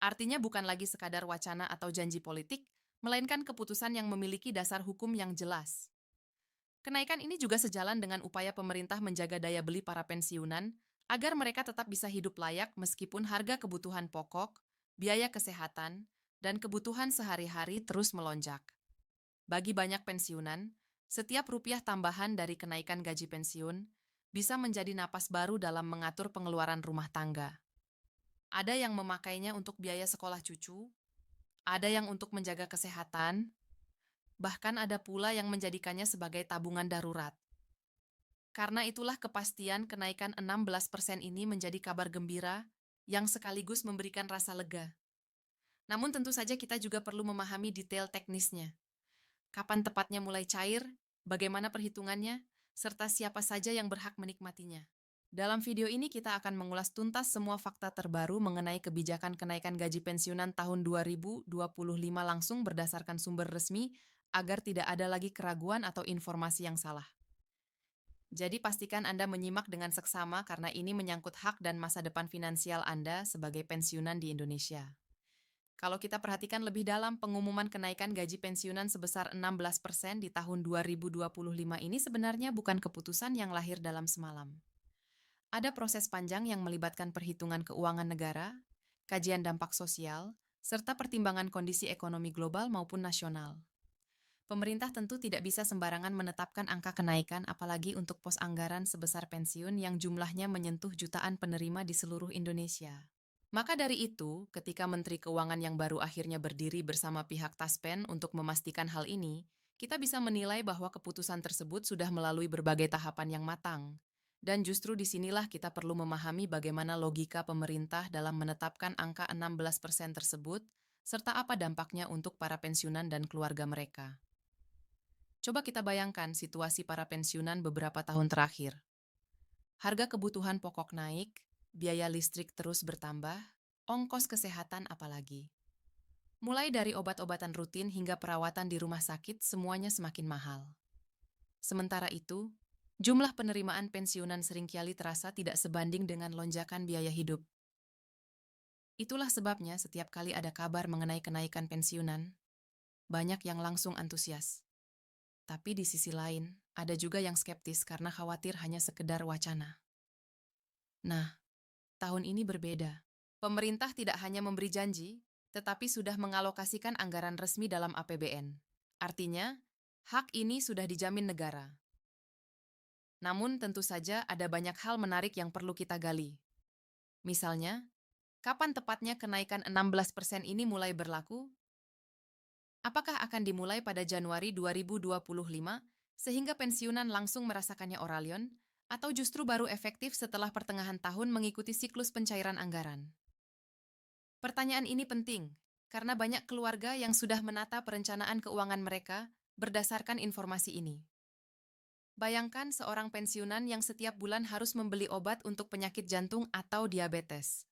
Artinya bukan lagi sekadar wacana atau janji politik, melainkan keputusan yang memiliki dasar hukum yang jelas. Kenaikan ini juga sejalan dengan upaya pemerintah menjaga daya beli para pensiunan, agar mereka tetap bisa hidup layak meskipun harga kebutuhan pokok, biaya kesehatan, dan kebutuhan sehari-hari terus melonjak. Bagi banyak pensiunan, setiap rupiah tambahan dari kenaikan gaji pensiun bisa menjadi napas baru dalam mengatur pengeluaran rumah tangga. Ada yang memakainya untuk biaya sekolah cucu, ada yang untuk menjaga kesehatan, bahkan ada pula yang menjadikannya sebagai tabungan darurat. Karena itulah kepastian kenaikan 16% ini menjadi kabar gembira yang sekaligus memberikan rasa lega. Namun tentu saja kita juga perlu memahami detail teknisnya. Kapan tepatnya mulai cair, bagaimana perhitungannya, serta siapa saja yang berhak menikmatinya. Dalam video ini kita akan mengulas tuntas semua fakta terbaru mengenai kebijakan kenaikan gaji pensiunan tahun 2025 langsung berdasarkan sumber resmi agar tidak ada lagi keraguan atau informasi yang salah. Jadi pastikan Anda menyimak dengan seksama karena ini menyangkut hak dan masa depan finansial Anda sebagai pensiunan di Indonesia. Kalau kita perhatikan lebih dalam, pengumuman kenaikan gaji pensiunan sebesar 16% di tahun 2025 ini sebenarnya bukan keputusan yang lahir dalam semalam. Ada proses panjang yang melibatkan perhitungan keuangan negara, kajian dampak sosial, serta pertimbangan kondisi ekonomi global maupun nasional. Pemerintah tentu tidak bisa sembarangan menetapkan angka kenaikan apalagi untuk pos anggaran sebesar pensiun yang jumlahnya menyentuh jutaan penerima di seluruh Indonesia. Maka dari itu, ketika Menteri Keuangan yang baru akhirnya berdiri bersama pihak Taspen untuk memastikan hal ini, kita bisa menilai bahwa keputusan tersebut sudah melalui berbagai tahapan yang matang. Dan justru disinilah kita perlu memahami bagaimana logika pemerintah dalam menetapkan angka 16% tersebut, serta apa dampaknya untuk para pensiunan dan keluarga mereka. Coba kita bayangkan situasi para pensiunan beberapa tahun terakhir. Harga kebutuhan pokok naik, biaya listrik terus bertambah, ongkos kesehatan apalagi. Mulai dari obat-obatan rutin hingga perawatan di rumah sakit, semuanya semakin mahal. Sementara itu, jumlah penerimaan pensiunan seringkali terasa tidak sebanding dengan lonjakan biaya hidup. Itulah sebabnya setiap kali ada kabar mengenai kenaikan pensiunan, banyak yang langsung antusias. Tapi di sisi lain, ada juga yang skeptis karena khawatir hanya sekedar wacana. Nah, tahun ini berbeda. Pemerintah tidak hanya memberi janji, tetapi sudah mengalokasikan anggaran resmi dalam APBN. Artinya, hak ini sudah dijamin negara. Namun tentu saja ada banyak hal menarik yang perlu kita gali. Misalnya, kapan tepatnya kenaikan 16% ini mulai berlaku? Apakah akan dimulai pada Januari 2025, sehingga pensiunan langsung merasakannya oralion, atau justru baru efektif setelah pertengahan tahun mengikuti siklus pencairan anggaran? Pertanyaan ini penting, karena banyak keluarga yang sudah menata perencanaan keuangan mereka berdasarkan informasi ini. Bayangkan seorang pensiunan yang setiap bulan harus membeli obat untuk penyakit jantung atau diabetes.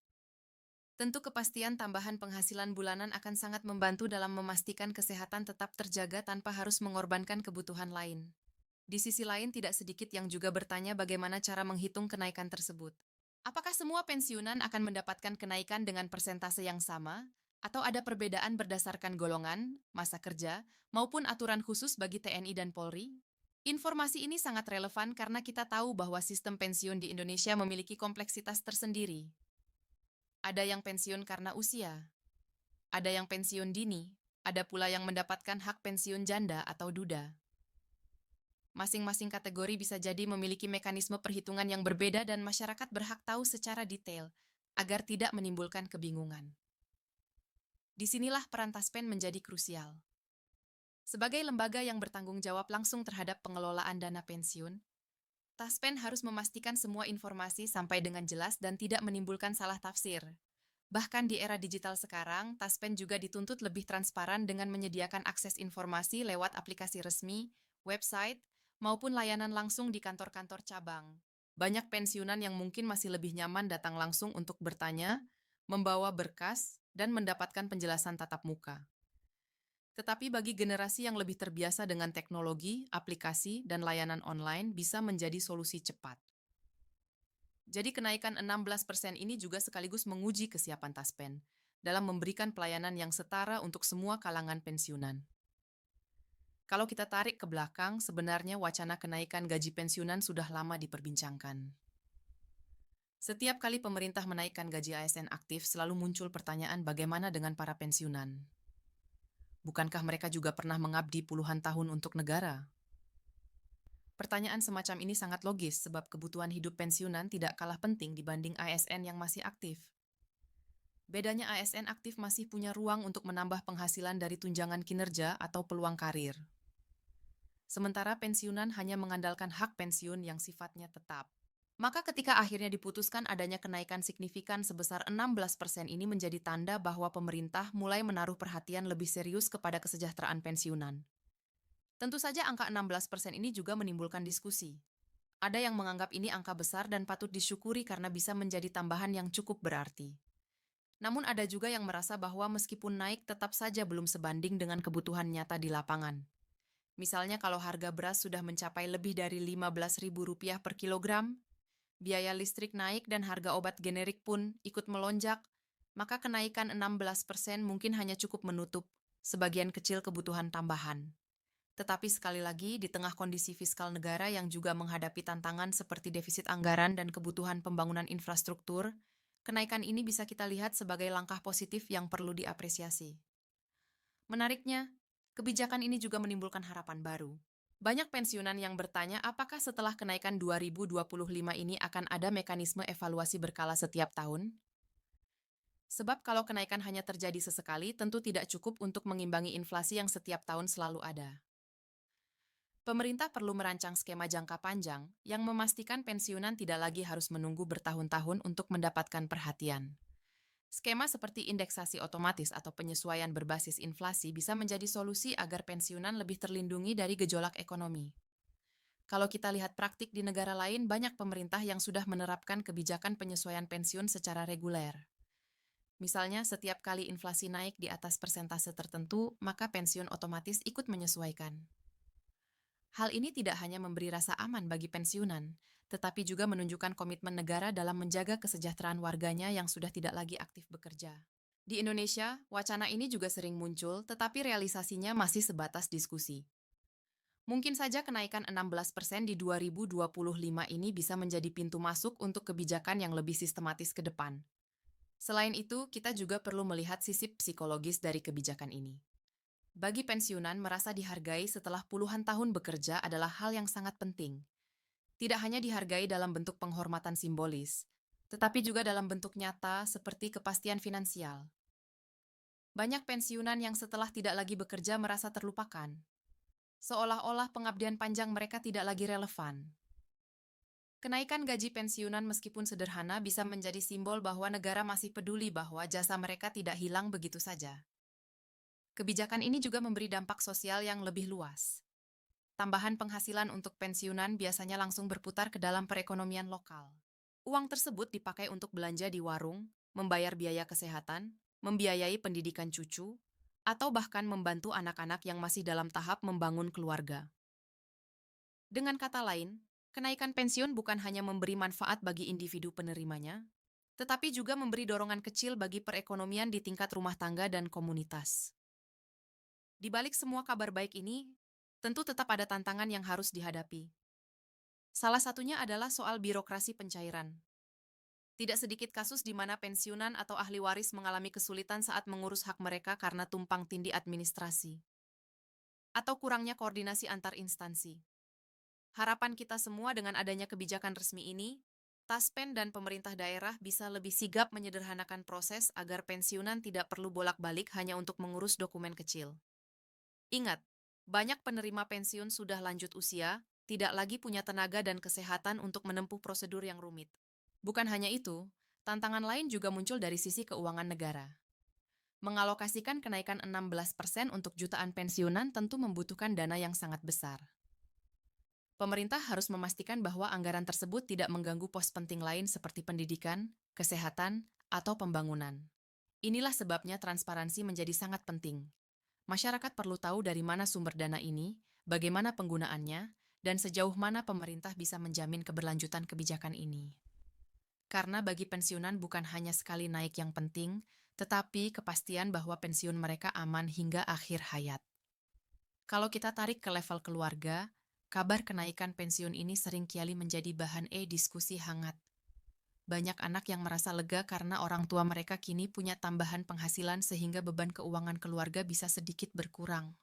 Tentu kepastian tambahan penghasilan bulanan akan sangat membantu dalam memastikan kesehatan tetap terjaga tanpa harus mengorbankan kebutuhan lain. Di sisi lain, tidak sedikit yang juga bertanya bagaimana cara menghitung kenaikan tersebut. Apakah semua pensiunan akan mendapatkan kenaikan dengan persentase yang sama, atau ada perbedaan berdasarkan golongan, masa kerja, maupun aturan khusus bagi TNI dan Polri? Informasi ini sangat relevan karena kita tahu bahwa sistem pensiun di Indonesia memiliki kompleksitas tersendiri. Ada yang pensiun karena usia, ada yang pensiun dini, ada pula yang mendapatkan hak pensiun janda atau duda. Masing-masing kategori bisa jadi memiliki mekanisme perhitungan yang berbeda dan masyarakat berhak tahu secara detail agar tidak menimbulkan kebingungan. Disinilah peran Taspen menjadi krusial. Sebagai lembaga yang bertanggung jawab langsung terhadap pengelolaan dana pensiun, Taspen harus memastikan semua informasi sampai dengan jelas dan tidak menimbulkan salah tafsir. Bahkan di era digital sekarang, Taspen juga dituntut lebih transparan dengan menyediakan akses informasi lewat aplikasi resmi, website, maupun layanan langsung di kantor-kantor cabang. Banyak pensiunan yang mungkin masih lebih nyaman datang langsung untuk bertanya, membawa berkas, dan mendapatkan penjelasan tatap muka. Tetapi bagi generasi yang lebih terbiasa dengan teknologi, aplikasi, dan layanan online bisa menjadi solusi cepat. Jadi kenaikan 16% ini juga sekaligus menguji kesiapan Taspen. dalam memberikan pelayanan yang setara untuk semua kalangan pensiunan. Kalau kita tarik ke belakang, sebenarnya wacana kenaikan gaji pensiunan sudah lama diperbincangkan. Setiap kali pemerintah menaikkan gaji ASN aktif, selalu muncul pertanyaan bagaimana dengan para pensiunan. Bukankah mereka juga pernah mengabdi puluhan tahun untuk negara? Pertanyaan semacam ini sangat logis sebab kebutuhan hidup pensiunan tidak kalah penting dibanding ASN yang masih aktif. Bedanya ASN aktif masih punya ruang untuk menambah penghasilan dari tunjangan kinerja atau peluang karir. Sementara pensiunan hanya mengandalkan hak pensiun yang sifatnya tetap. Maka ketika akhirnya diputuskan adanya kenaikan signifikan sebesar 16% ini menjadi tanda bahwa pemerintah mulai menaruh perhatian lebih serius kepada kesejahteraan pensiunan. Tentu saja angka 16% ini juga menimbulkan diskusi. Ada yang menganggap ini angka besar dan patut disyukuri karena bisa menjadi tambahan yang cukup berarti. Namun ada juga yang merasa bahwa meskipun naik tetap saja belum sebanding dengan kebutuhan nyata di lapangan. Misalnya kalau harga beras sudah mencapai lebih dari Rp15.000 per kilogram, biaya listrik naik dan harga obat generik pun ikut melonjak, maka kenaikan 16% mungkin hanya cukup menutup sebagian kecil kebutuhan tambahan. Tetapi sekali lagi, di tengah kondisi fiskal negara yang juga menghadapi tantangan seperti defisit anggaran dan kebutuhan pembangunan infrastruktur, kenaikan ini bisa kita lihat sebagai langkah positif yang perlu diapresiasi. Menariknya, kebijakan ini juga menimbulkan harapan baru. Banyak pensiunan yang bertanya apakah setelah kenaikan 2025 ini akan ada mekanisme evaluasi berkala setiap tahun? Sebab kalau kenaikan hanya terjadi sesekali, tentu tidak cukup untuk mengimbangi inflasi yang setiap tahun selalu ada. Pemerintah perlu merancang skema jangka panjang yang memastikan pensiunan tidak lagi harus menunggu bertahun-tahun untuk mendapatkan perhatian. Skema seperti indeksasi otomatis atau penyesuaian berbasis inflasi bisa menjadi solusi agar pensiunan lebih terlindungi dari gejolak ekonomi. Kalau kita lihat praktik di negara lain, banyak pemerintah yang sudah menerapkan kebijakan penyesuaian pensiun secara reguler. Misalnya, setiap kali inflasi naik di atas persentase tertentu, maka pensiun otomatis ikut menyesuaikan. Hal ini tidak hanya memberi rasa aman bagi pensiunan, tetapi juga menunjukkan komitmen negara dalam menjaga kesejahteraan warganya yang sudah tidak lagi aktif bekerja. Di Indonesia, wacana ini juga sering muncul, tetapi realisasinya masih sebatas diskusi. Mungkin saja kenaikan 16% di 2025 ini bisa menjadi pintu masuk untuk kebijakan yang lebih sistematis ke depan. Selain itu, kita juga perlu melihat sisi psikologis dari kebijakan ini. Bagi pensiunan, merasa dihargai setelah puluhan tahun bekerja adalah hal yang sangat penting. Tidak hanya dihargai dalam bentuk penghormatan simbolis, tetapi juga dalam bentuk nyata seperti kepastian finansial. Banyak pensiunan yang setelah tidak lagi bekerja merasa terlupakan. Seolah-olah pengabdian panjang mereka tidak lagi relevan. Kenaikan gaji pensiunan meskipun sederhana bisa menjadi simbol bahwa negara masih peduli bahwa jasa mereka tidak hilang begitu saja. Kebijakan ini juga memberi dampak sosial yang lebih luas. Tambahan penghasilan untuk pensiunan biasanya langsung berputar ke dalam perekonomian lokal. Uang tersebut dipakai untuk belanja di warung, membayar biaya kesehatan, membiayai pendidikan cucu, atau bahkan membantu anak-anak yang masih dalam tahap membangun keluarga. Dengan kata lain, kenaikan pensiun bukan hanya memberi manfaat bagi individu penerimanya, tetapi juga memberi dorongan kecil bagi perekonomian di tingkat rumah tangga dan komunitas. Di balik semua kabar baik ini, tentu tetap ada tantangan yang harus dihadapi. Salah satunya adalah soal birokrasi pencairan. Tidak sedikit kasus di mana pensiunan atau ahli waris mengalami kesulitan saat mengurus hak mereka karena tumpang tindih administrasi atau kurangnya koordinasi antar instansi. Harapan kita semua dengan adanya kebijakan resmi ini, Taspen dan pemerintah daerah bisa lebih sigap menyederhanakan proses agar pensiunan tidak perlu bolak-balik hanya untuk mengurus dokumen kecil. Ingat, banyak penerima pensiun sudah lanjut usia, tidak lagi punya tenaga dan kesehatan untuk menempuh prosedur yang rumit. Bukan hanya itu, tantangan lain juga muncul dari sisi keuangan negara. Mengalokasikan kenaikan 16% untuk jutaan pensiunan tentu membutuhkan dana yang sangat besar. Pemerintah harus memastikan bahwa anggaran tersebut tidak mengganggu pos penting lain seperti pendidikan, kesehatan, atau pembangunan. Inilah sebabnya transparansi menjadi sangat penting. Masyarakat perlu tahu dari mana sumber dana ini, bagaimana penggunaannya, dan sejauh mana pemerintah bisa menjamin keberlanjutan kebijakan ini. Karena bagi pensiunan bukan hanya sekali naik yang penting, tetapi kepastian bahwa pensiun mereka aman hingga akhir hayat. Kalau kita tarik ke level keluarga, kabar kenaikan pensiun ini sering kali menjadi bahan diskusi hangat. Banyak anak yang merasa lega karena orang tua mereka kini punya tambahan penghasilan sehingga beban keuangan keluarga bisa sedikit berkurang.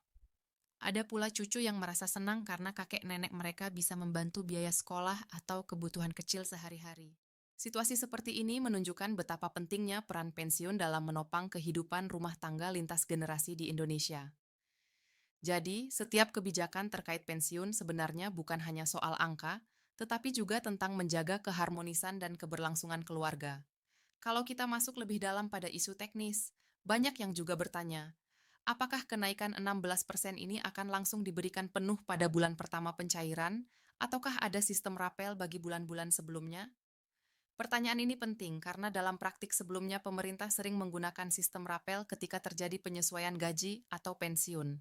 Ada pula cucu yang merasa senang karena kakek nenek mereka bisa membantu biaya sekolah atau kebutuhan kecil sehari-hari. Situasi seperti ini menunjukkan betapa pentingnya peran pensiun dalam menopang kehidupan rumah tangga lintas generasi di Indonesia. Jadi, setiap kebijakan terkait pensiun sebenarnya bukan hanya soal angka, tetapi juga tentang menjaga keharmonisan dan keberlangsungan keluarga. Kalau kita masuk lebih dalam pada isu teknis, banyak yang juga bertanya, apakah kenaikan 16% ini akan langsung diberikan penuh pada bulan pertama pencairan, ataukah ada sistem rapel bagi bulan-bulan sebelumnya? Pertanyaan ini penting karena dalam praktik sebelumnya pemerintah sering menggunakan sistem rapel ketika terjadi penyesuaian gaji atau pensiun.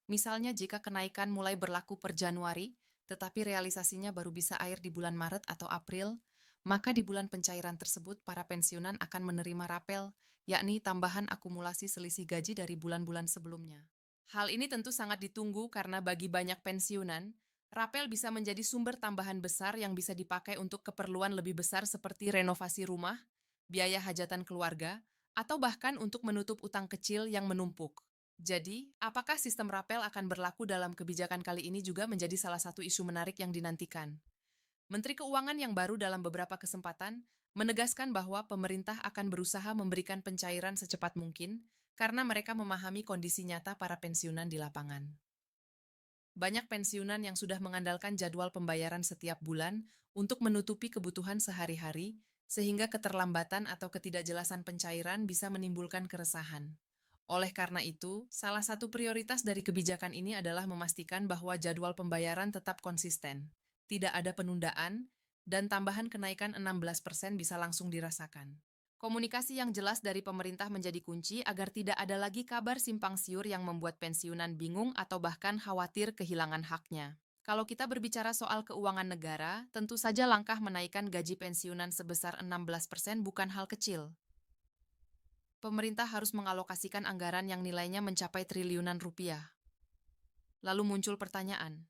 Misalnya jika kenaikan mulai berlaku per Januari, tetapi realisasinya baru bisa air di bulan Maret atau April, maka di bulan pencairan tersebut para pensiunan akan menerima rapel, yakni tambahan akumulasi selisih gaji dari bulan-bulan sebelumnya. Hal ini tentu sangat ditunggu karena bagi banyak pensiunan, rapel bisa menjadi sumber tambahan besar yang bisa dipakai untuk keperluan lebih besar seperti renovasi rumah, biaya hajatan keluarga, atau bahkan untuk menutup utang kecil yang menumpuk. Jadi, apakah sistem rapel akan berlaku dalam kebijakan kali ini juga menjadi salah satu isu menarik yang dinantikan. Menteri Keuangan yang baru dalam beberapa kesempatan menegaskan bahwa pemerintah akan berusaha memberikan pencairan secepat mungkin karena mereka memahami kondisi nyata para pensiunan di lapangan. Banyak pensiunan yang sudah mengandalkan jadwal pembayaran setiap bulan untuk menutupi kebutuhan sehari-hari, sehingga keterlambatan atau ketidakjelasan pencairan bisa menimbulkan keresahan. Oleh karena itu, salah satu prioritas dari kebijakan ini adalah memastikan bahwa jadwal pembayaran tetap konsisten, tidak ada penundaan, dan tambahan kenaikan 16% bisa langsung dirasakan. Komunikasi yang jelas dari pemerintah menjadi kunci agar tidak ada lagi kabar simpang siur yang membuat pensiunan bingung atau bahkan khawatir kehilangan haknya. Kalau kita berbicara soal keuangan negara, tentu saja langkah menaikkan gaji pensiunan sebesar 16% bukan hal kecil. Pemerintah harus mengalokasikan anggaran yang nilainya mencapai triliunan rupiah. Lalu muncul pertanyaan,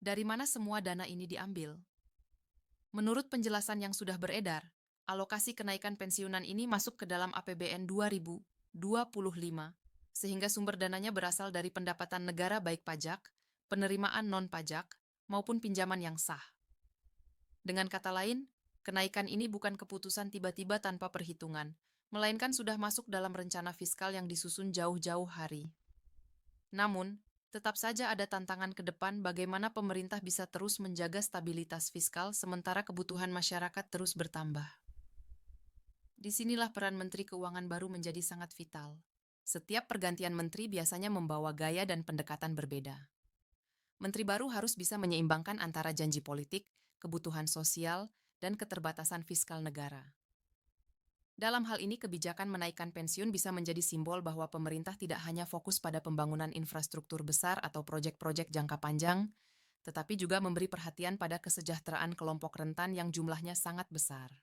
dari mana semua dana ini diambil? Menurut penjelasan yang sudah beredar, alokasi kenaikan pensiunan ini masuk ke dalam APBN 2025, sehingga sumber dananya berasal dari pendapatan negara baik pajak, penerimaan non-pajak, maupun pinjaman yang sah. Dengan kata lain, kenaikan ini bukan keputusan tiba-tiba tanpa perhitungan, melainkan sudah masuk dalam rencana fiskal yang disusun jauh-jauh hari. Namun, tetap saja ada tantangan ke depan bagaimana pemerintah bisa terus menjaga stabilitas fiskal sementara kebutuhan masyarakat terus bertambah. Disinilah peran Menteri Keuangan baru menjadi sangat vital. Setiap pergantian menteri biasanya membawa gaya dan pendekatan berbeda. Menteri baru harus bisa menyeimbangkan antara janji politik, kebutuhan sosial, dan keterbatasan fiskal negara. Dalam hal ini, kebijakan menaikkan pensiun bisa menjadi simbol bahwa pemerintah tidak hanya fokus pada pembangunan infrastruktur besar atau proyek-proyek jangka panjang, tetapi juga memberi perhatian pada kesejahteraan kelompok rentan yang jumlahnya sangat besar.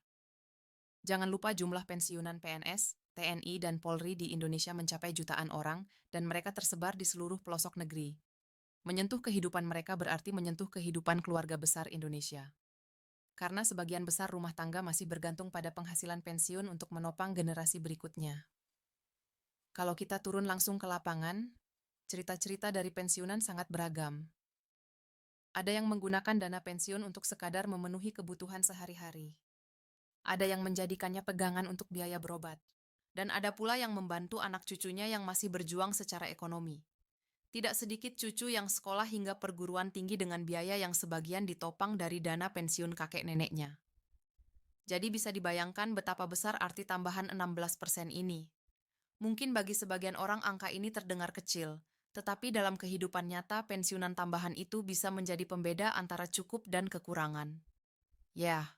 Jangan lupa jumlah pensiunan PNS, TNI, dan Polri di Indonesia mencapai jutaan orang, dan mereka tersebar di seluruh pelosok negeri. Menyentuh kehidupan mereka berarti menyentuh kehidupan keluarga besar Indonesia. Karena sebagian besar rumah tangga masih bergantung pada penghasilan pensiun untuk menopang generasi berikutnya. Kalau kita turun langsung ke lapangan, cerita-cerita dari pensiunan sangat beragam. Ada yang menggunakan dana pensiun untuk sekadar memenuhi kebutuhan sehari-hari. Ada yang menjadikannya pegangan untuk biaya berobat. Dan ada pula yang membantu anak cucunya yang masih berjuang secara ekonomi. Tidak sedikit cucu yang sekolah hingga perguruan tinggi dengan biaya yang sebagian ditopang dari dana pensiun kakek neneknya. Jadi bisa dibayangkan betapa besar arti tambahan 16% ini. Mungkin bagi sebagian orang angka ini terdengar kecil, tetapi dalam kehidupan nyata pensiunan tambahan itu bisa menjadi pembeda antara cukup dan kekurangan. Ya,